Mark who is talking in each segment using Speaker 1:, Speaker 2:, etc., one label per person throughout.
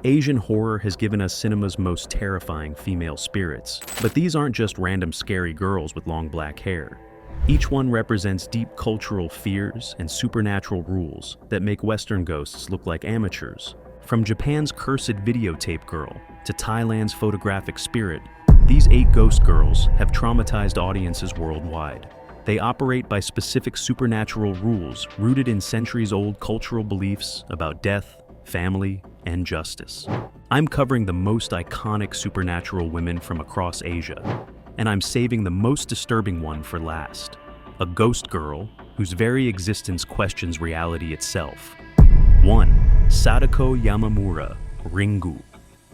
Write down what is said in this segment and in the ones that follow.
Speaker 1: Asian horror has given us cinema's most terrifying female spirits, but these aren't just random scary girls with long black hair. Each one represents deep cultural fears and supernatural rules that make Western ghosts look like amateurs. From Japan's cursed videotape girl to Thailand's photographic spirit, these 8 ghost girls have traumatized audiences worldwide. They operate by specific supernatural rules rooted in centuries-old cultural beliefs about death, family, and justice. I'm covering the most iconic supernatural women from across Asia, and I'm saving the most disturbing one for last. A ghost girl whose very existence questions reality itself. 1. Sadako Yamamura, Ringu.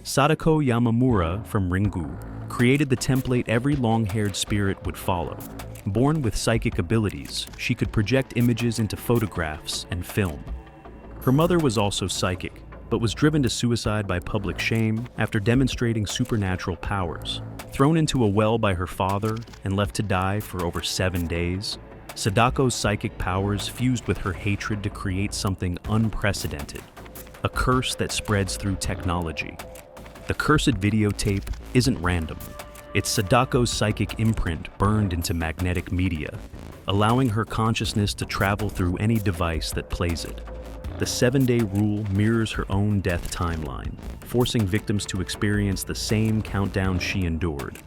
Speaker 1: Sadako Yamamura from Ringu created the template every long-haired spirit would follow. Born with psychic abilities, she could project images into photographs and film. Her mother was also psychic, but was driven to suicide by public shame after demonstrating supernatural powers. Thrown into a well by her father and left to die for over 7 days, Sadako's psychic powers fused with her hatred to create something unprecedented, a curse that spreads through technology. The cursed videotape isn't random. It's Sadako's psychic imprint burned into magnetic media, allowing her consciousness to travel through any device that plays it. The 7-day rule mirrors her own death timeline, forcing victims to experience the same countdown she endured.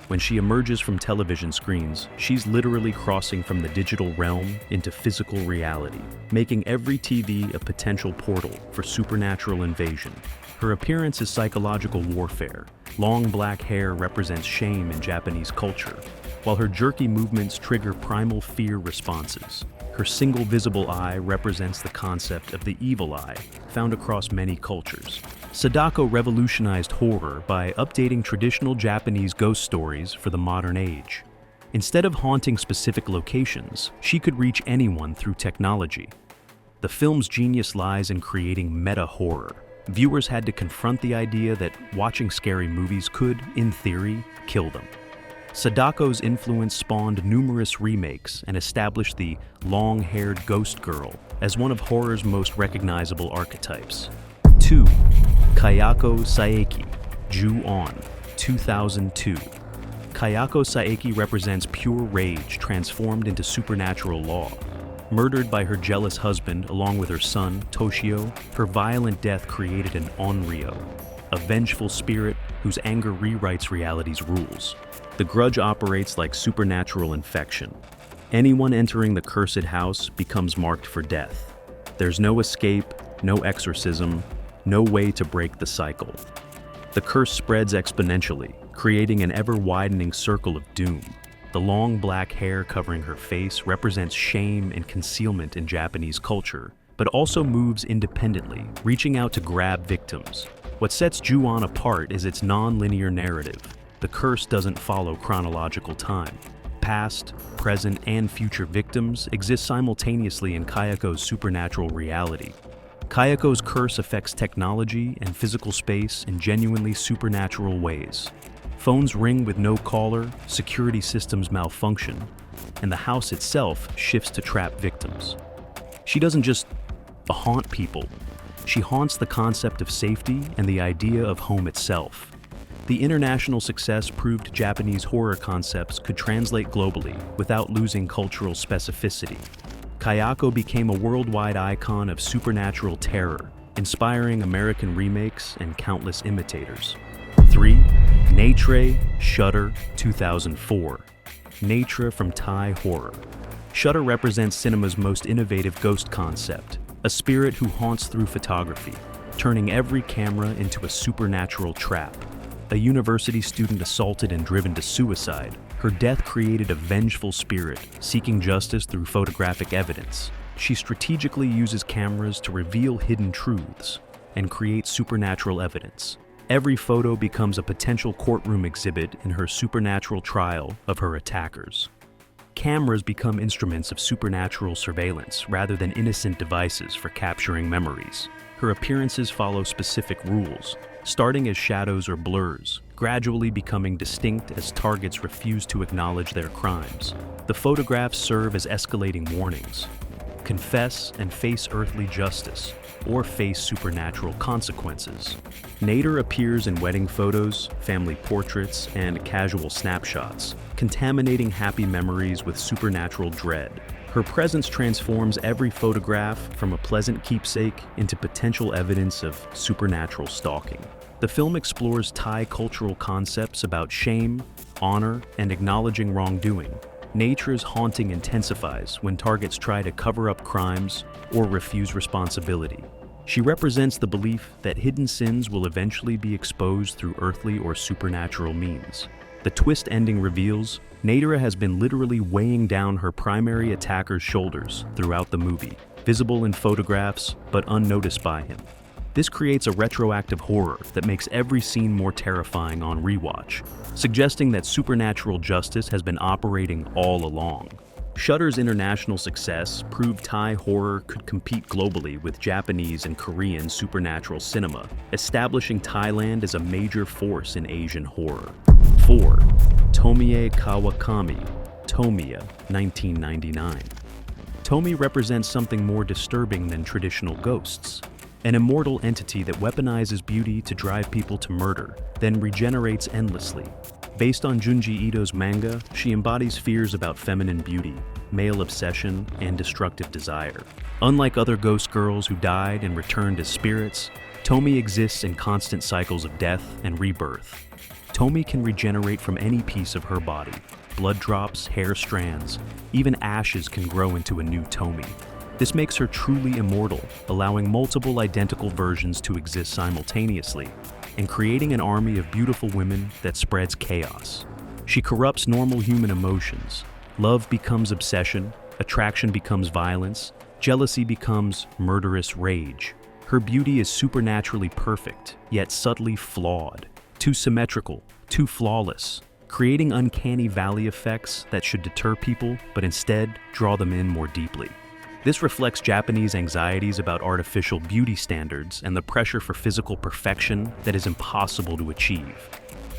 Speaker 1: When she emerges from television screens, she's literally crossing from the digital realm into physical reality, making every TV a potential portal for supernatural invasion. Her appearance is psychological warfare. Long black hair represents shame in Japanese culture, while her jerky movements trigger primal fear responses. Her single visible eye represents the concept of the evil eye, found across many cultures. Sadako revolutionized horror by updating traditional Japanese ghost stories for the modern age. Instead of haunting specific locations, she could reach anyone through technology. The film's genius lies in creating meta-horror. Viewers had to confront the idea that watching scary movies could, in theory, kill them. Sadako's influence spawned numerous remakes and established the long-haired ghost girl as one of horror's most recognizable archetypes. 2. Kayako Saeki, Ju-on, 2002. Kayako Saeki represents pure rage transformed into supernatural law. Murdered by her jealous husband along with her son, Toshio, her violent death created an onryo, a vengeful spirit whose anger rewrites reality's rules. The grudge operates like supernatural infection. Anyone entering the cursed house becomes marked for death. There's no escape, no exorcism, no way to break the cycle. The curse spreads exponentially, creating an ever-widening circle of doom. The long black hair covering her face represents shame and concealment in Japanese culture, but also moves independently, reaching out to grab victims. What sets Ju-on apart is its non-linear narrative. The curse doesn't follow chronological time. Past, present, and future victims exist simultaneously in Kayako's supernatural reality. Kayako's curse affects technology and physical space in genuinely supernatural ways. Phones ring with no caller, security systems malfunction, and the house itself shifts to trap victims. She doesn't just haunt people, she haunts the concept of safety and the idea of home itself. The international success proved Japanese horror concepts could translate globally without losing cultural specificity. Kayako became a worldwide icon of supernatural terror, inspiring American remakes and countless imitators. 3. Natre, Shudder, 2004. Natre from Thai horror. Shudder represents cinema's most innovative ghost concept, a spirit who haunts through photography, turning every camera into a supernatural trap. A university student assaulted and driven to suicide, her death created a vengeful spirit, seeking justice through photographic evidence. She strategically uses cameras to reveal hidden truths and create supernatural evidence. Every photo becomes a potential courtroom exhibit in her supernatural trial of her attackers. Cameras become instruments of supernatural surveillance rather than innocent devices for capturing memories. Her appearances follow specific rules, starting as shadows or blurs, gradually becoming distinct as targets refuse to acknowledge their crimes. The photographs serve as escalating warnings. confess and face earthly justice, or face supernatural consequences. Natre appears in wedding photos, family portraits, and casual snapshots, contaminating happy memories with supernatural dread. Her presence transforms every photograph from a pleasant keepsake into potential evidence of supernatural stalking. The film explores Thai cultural concepts about shame, honor, and acknowledging wrongdoing. Natre's haunting intensifies when targets try to cover up crimes or refuse responsibility. She represents the belief that hidden sins will eventually be exposed through earthly or supernatural means. The twist ending reveals Natre has been literally weighing down her primary attacker's shoulders throughout the movie, visible in photographs but unnoticed by him. This creates a retroactive horror that makes every scene more terrifying on rewatch, suggesting that supernatural justice has been operating all along. Shudder's international success proved Thai horror could compete globally with Japanese and Korean supernatural cinema, establishing Thailand as a major force in Asian horror. 4. Tomie Kawakami, Tomie, 1999. Tomie represents something more disturbing than traditional ghosts. An immortal entity that weaponizes beauty to drive people to murder, then regenerates endlessly. Based on Junji Ito's manga, she embodies fears about feminine beauty, male obsession, and destructive desire. Unlike other ghost girls who died and returned as spirits, Tomie exists in constant cycles of death and rebirth. Tomie can regenerate from any piece of her body. Blood drops, hair strands, even ashes can grow into a new Tomie. This makes her truly immortal, allowing multiple identical versions to exist simultaneously, and creating an army of beautiful women that spreads chaos. She corrupts normal human emotions. Love becomes obsession, attraction becomes violence, jealousy becomes murderous rage. Her beauty is supernaturally perfect, yet subtly flawed, too symmetrical, too flawless, creating uncanny valley effects that should deter people, but instead draw them in more deeply. This reflects Japanese anxieties about artificial beauty standards and the pressure for physical perfection that is impossible to achieve.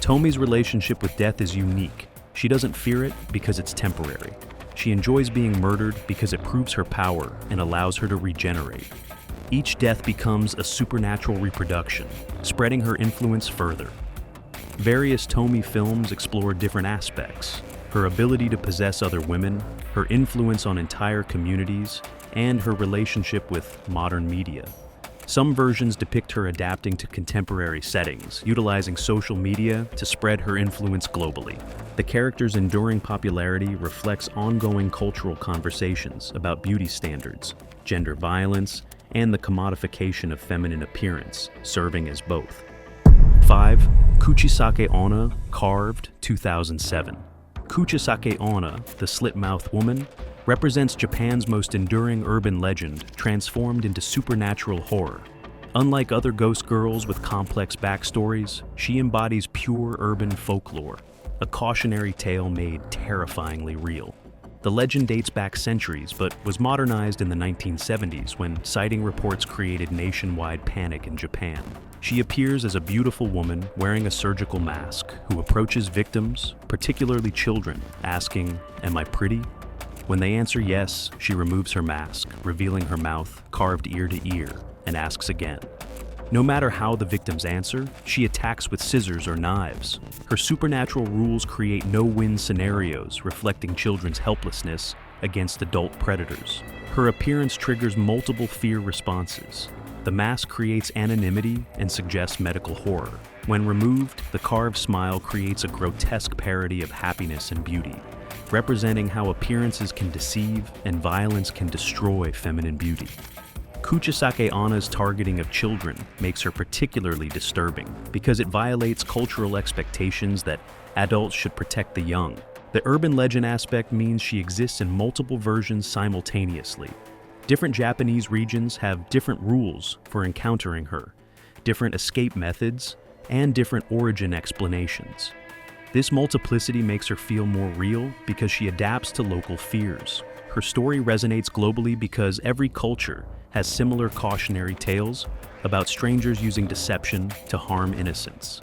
Speaker 1: Tomie's relationship with death is unique. She doesn't fear it because it's temporary. She enjoys being murdered because it proves her power and allows her to regenerate. Each death becomes a supernatural reproduction, spreading her influence further. Various Tomie films explore different aspects: her ability to possess other women, her influence on entire communities, and her relationship with modern media. Some versions depict her adapting to contemporary settings, utilizing social media to spread her influence globally. The character's enduring popularity reflects ongoing cultural conversations about beauty standards, gender violence, and the commodification of feminine appearance, serving as both. 5. Kuchisake-Onna, Carved, 2007. Kuchisake-Onna, the slit-mouthed woman, represents Japan's most enduring urban legend transformed into supernatural horror. Unlike other ghost girls with complex backstories, she embodies pure urban folklore, a cautionary tale made terrifyingly real. The legend dates back centuries, but was modernized in the 1970s when sighting reports created nationwide panic in Japan. She appears as a beautiful woman wearing a surgical mask who approaches victims, particularly children, asking, "Am I pretty?" When they answer yes, she removes her mask, revealing her mouth carved ear to ear, and asks again. No matter how the victims answer, she attacks with scissors or knives. Her supernatural rules create no-win scenarios, reflecting children's helplessness against adult predators. Her appearance triggers multiple fear responses. The mask creates anonymity and suggests medical horror. When removed, the carved smile creates a grotesque parody of happiness and beauty, representing how appearances can deceive and violence can destroy feminine beauty. Kuchisake-Onna's targeting of children makes her particularly disturbing because it violates cultural expectations that adults should protect the young. The urban legend aspect means she exists in multiple versions simultaneously. Different Japanese regions have different rules for encountering her, different escape methods, and different origin explanations. This multiplicity makes her feel more real because she adapts to local fears. Her story resonates globally because every culture has similar cautionary tales about strangers using deception to harm innocents.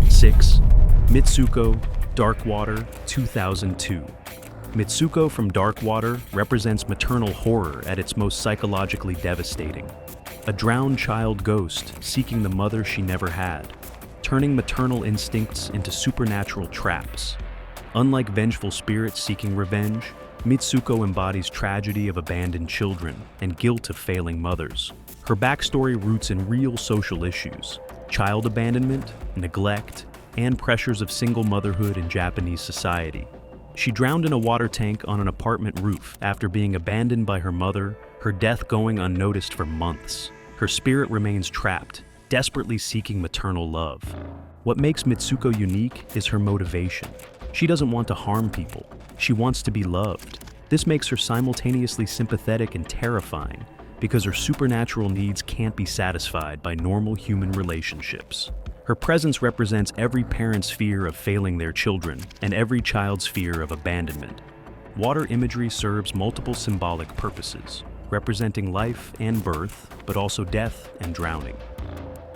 Speaker 1: 6. Mitsuko, Dark Water, 2002. Mitsuko from Dark Water represents maternal horror at its most psychologically devastating. A drowned child ghost seeking the mother she never had, turning maternal instincts into supernatural traps. Unlike vengeful spirits seeking revenge, Mitsuko embodies tragedy of abandoned children and guilt of failing mothers. Her backstory roots in real social issues: child abandonment, neglect, and pressures of single motherhood in Japanese society. She drowned in a water tank on an apartment roof after being abandoned by her mother, her death going unnoticed for months. Her spirit remains trapped, desperately seeking maternal love. What makes Mitsuko unique is her motivation. She doesn't want to harm people. She wants to be loved. This makes her simultaneously sympathetic and terrifying, because her supernatural needs can't be satisfied by normal human relationships. Her presence represents every parent's fear of failing their children and every child's fear of abandonment. Water imagery serves multiple symbolic purposes, representing life and birth, but also death and drowning.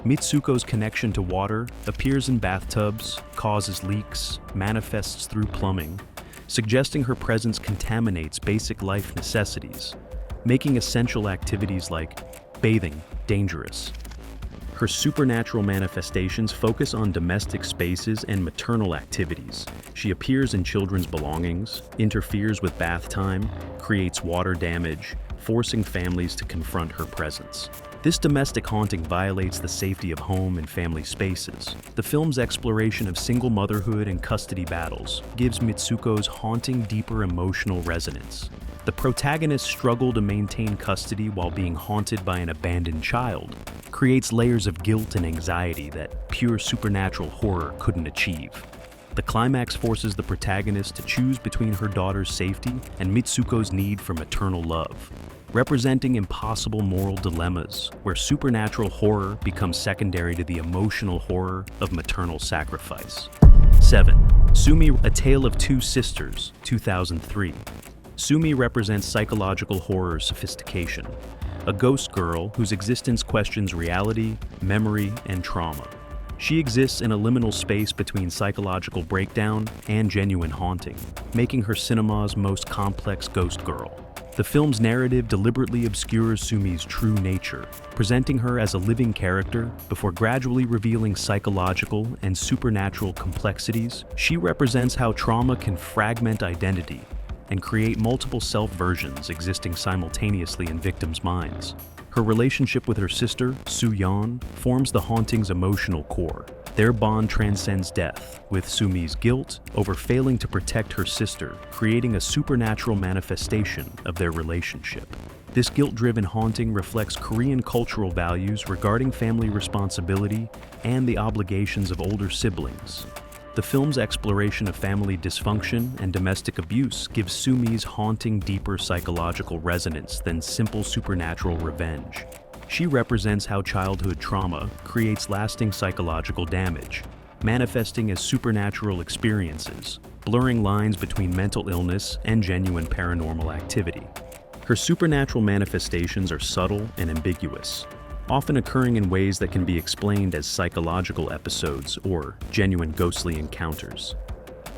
Speaker 1: Mitsuko's connection to water appears in bathtubs, causes leaks, manifests through plumbing, suggesting her presence contaminates basic life necessities, making essential activities like bathing dangerous. Her supernatural manifestations focus on domestic spaces and maternal activities. She appears in children's belongings, interferes with bath time, creates water damage, forcing families to confront her presence. This domestic haunting violates the safety of home and family spaces. The film's exploration of single motherhood and custody battles gives Mitsuko's haunting deeper emotional resonance. The protagonist's struggle to maintain custody while being haunted by an abandoned child creates layers of guilt and anxiety that pure supernatural horror couldn't achieve. The climax forces the protagonist to choose between her daughter's safety and Mitsuko's need for maternal love, representing impossible moral dilemmas where supernatural horror becomes secondary to the emotional horror of maternal sacrifice. 7. Sumi, A Tale of Two Sisters, 2003. Sumi represents psychological horror sophistication, a ghost girl whose existence questions reality, memory, and trauma. She exists in a liminal space between psychological breakdown and genuine haunting, making her cinema's most complex ghost girl. The film's narrative deliberately obscures Sumi's true nature, presenting her as a living character before gradually revealing psychological and supernatural complexities. She represents how trauma can fragment identity and create multiple self-versions existing simultaneously in victims' minds. Her relationship with her sister, Su-yeon, forms the haunting's emotional core. Their bond transcends death, with Sumi's guilt over failing to protect her sister, creating a supernatural manifestation of their relationship. This guilt-driven haunting reflects Korean cultural values regarding family responsibility and the obligations of older siblings. The film's exploration of family dysfunction and domestic abuse gives Sumi's haunting deeper psychological resonance than simple supernatural revenge. She represents how childhood trauma creates lasting psychological damage, manifesting as supernatural experiences, blurring lines between mental illness and genuine paranormal activity. Her supernatural manifestations are subtle and ambiguous, often occurring in ways that can be explained as psychological episodes or genuine ghostly encounters.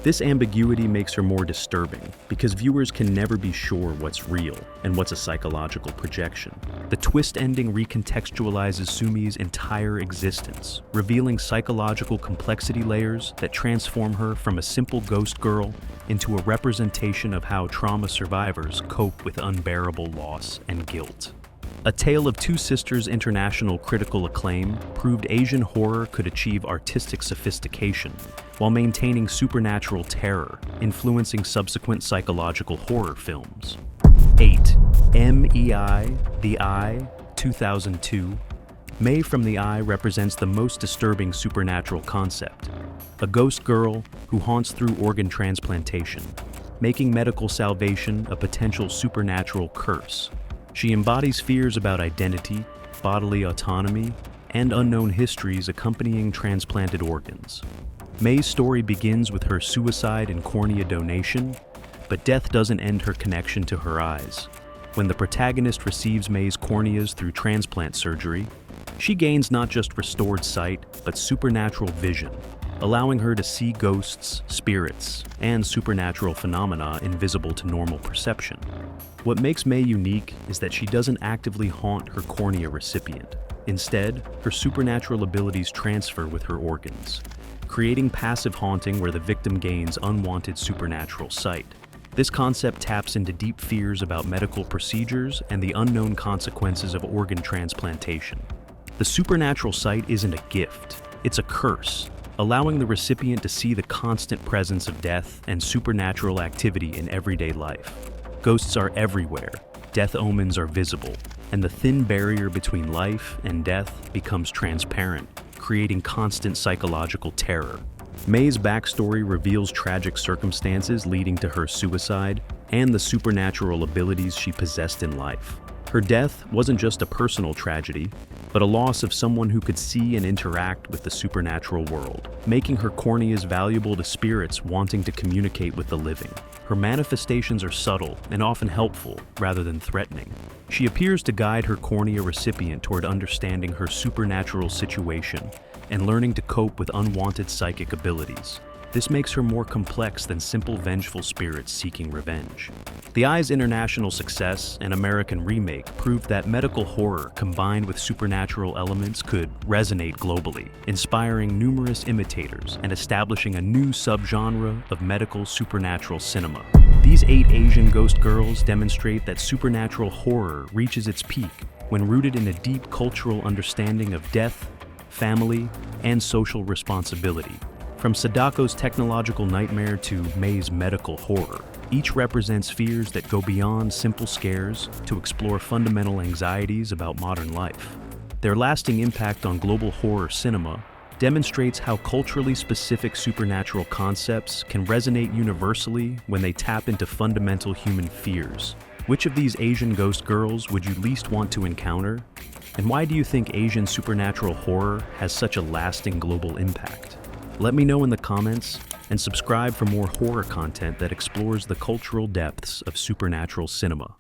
Speaker 1: This ambiguity makes her more disturbing because viewers can never be sure what's real and what's a psychological projection. The twist ending recontextualizes Sumi's entire existence, revealing psychological complexity layers that transform her from a simple ghost girl into a representation of how trauma survivors cope with unbearable loss and guilt. A Tale of Two Sisters' international critical acclaim proved Asian horror could achieve artistic sophistication while maintaining supernatural terror, influencing subsequent psychological horror films. 8. MEI, The Eye, 2002. Mei from the Eye represents the most disturbing supernatural concept, a ghost girl who haunts through organ transplantation, making medical salvation a potential supernatural curse. She embodies fears about identity, bodily autonomy, and unknown histories accompanying transplanted organs. Mei's story begins with her suicide and cornea donation, but death doesn't end her connection to her eyes. When the protagonist receives Mei's corneas through transplant surgery, she gains not just restored sight, but supernatural vision, allowing her to see ghosts, spirits, and supernatural phenomena invisible to normal perception. What makes May unique is that she doesn't actively haunt her cornea recipient. Instead, her supernatural abilities transfer with her organs, creating passive haunting where the victim gains unwanted supernatural sight. This concept taps into deep fears about medical procedures and the unknown consequences of organ transplantation. The supernatural sight isn't a gift, it's a curse, allowing the recipient to see the constant presence of death and supernatural activity in everyday life. Ghosts are everywhere, death omens are visible, and the thin barrier between life and death becomes transparent, creating constant psychological terror. May's backstory reveals tragic circumstances leading to her suicide and the supernatural abilities she possessed in life. Her death wasn't just a personal tragedy, but a loss of someone who could see and interact with the supernatural world, making her corneas valuable to spirits wanting to communicate with the living. Her manifestations are subtle and often helpful rather than threatening. She appears to guide her cornea recipient toward understanding her supernatural situation and learning to cope with unwanted psychic abilities. This makes her more complex than simple vengeful spirits seeking revenge. The Eye's international success and American remake proved that medical horror combined with supernatural elements could resonate globally, inspiring numerous imitators and establishing a new subgenre of medical supernatural cinema. These 8 Asian ghost girls demonstrate that supernatural horror reaches its peak when rooted in a deep cultural understanding of death, family, and social responsibility. From Sadako's technological nightmare to May's medical horror, each represents fears that go beyond simple scares to explore fundamental anxieties about modern life. Their lasting impact on global horror cinema demonstrates how culturally specific supernatural concepts can resonate universally when they tap into fundamental human fears. Which of these Asian ghost girls would you least want to encounter? And why do you think Asian supernatural horror has such a lasting global impact? Let me know in the comments, and subscribe for more horror content that explores the cultural depths of supernatural cinema.